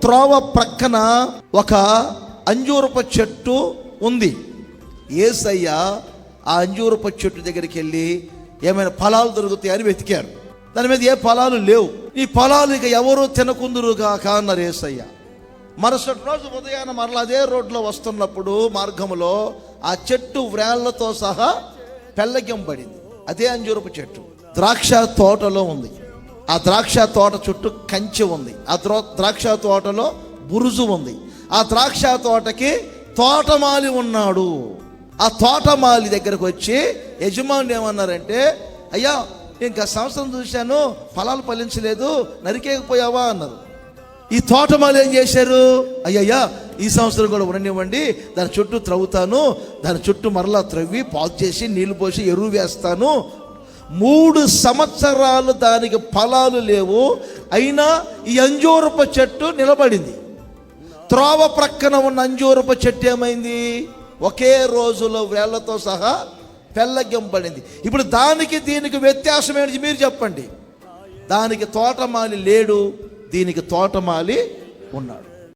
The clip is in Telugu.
త్రోవ ప్రక్కన ఒక అంజూరపు చెట్టు ఉంది. యేసయ్య ఆ అంజూరపు చెట్టు దగ్గరికి వెళ్ళి ఏమైనా ఫలాలు దొరుకుతాయని వెతికారు. దాని మీద ఏ ఫలాలు లేవు. ఈ ఫలాలు ఇక ఎవరు తినకుందురుగాక అన్నారు యేసయ్య. మరుసటి రోజు ఉదయాన మరలా అదే రోడ్లో వస్తున్నప్పుడు మార్గములో ఆ చెట్టు వ్రేళ్లతో సహా పెళ్ళగింపబడింది. అదే అంజూరపు చెట్టు ద్రాక్ష తోటలో ఉంది. ఆ ద్రాక్ష తోట చుట్టూ కంచె ఉంది. ఆ ద్రాక్ష తోటలో బురుజు ఉంది. ఆ ద్రాక్ష తోటకి తోటమాలి ఉన్నాడు. ఆ తోటమాలి దగ్గరకు వచ్చి యజమానులు ఏమన్నారంటే, అయ్యా ఇంకా సంవత్సరం చూశాను, ఫలాలు ఫలించలేదు, నరికేకపోయావా అన్నారు. ఈ తోటమాలి ఏం చేశారు, అయ్యయ్యా ఈ సంవత్సరం కూడా ఉండనివ్వండి, దాని చుట్టూ త్రవ్వుతాను, దాని చుట్టూ మరలా త్రవ్వి పాలు చేసి నీళ్లు పోసి ఎరువు వేస్తాను. 3 సంవత్సరాలు దానికి ఫలాలు లేవు, అయినా ఈ అంజూరపు చెట్టు నిలబడింది. త్రోవ ప్రక్కన ఉన్న అంజూరపు చెట్టు ఏమైంది, ఒకే రోజులో వేళ్లతో సహా పెళ్ళగింపబడింది. ఇప్పుడు దానికి దీనికి వ్యత్యాసం ఏంటి మీరు చెప్పండి. దానికి తోటమాలి లేడు, దీనికి తోటమాలి ఉన్నాడు.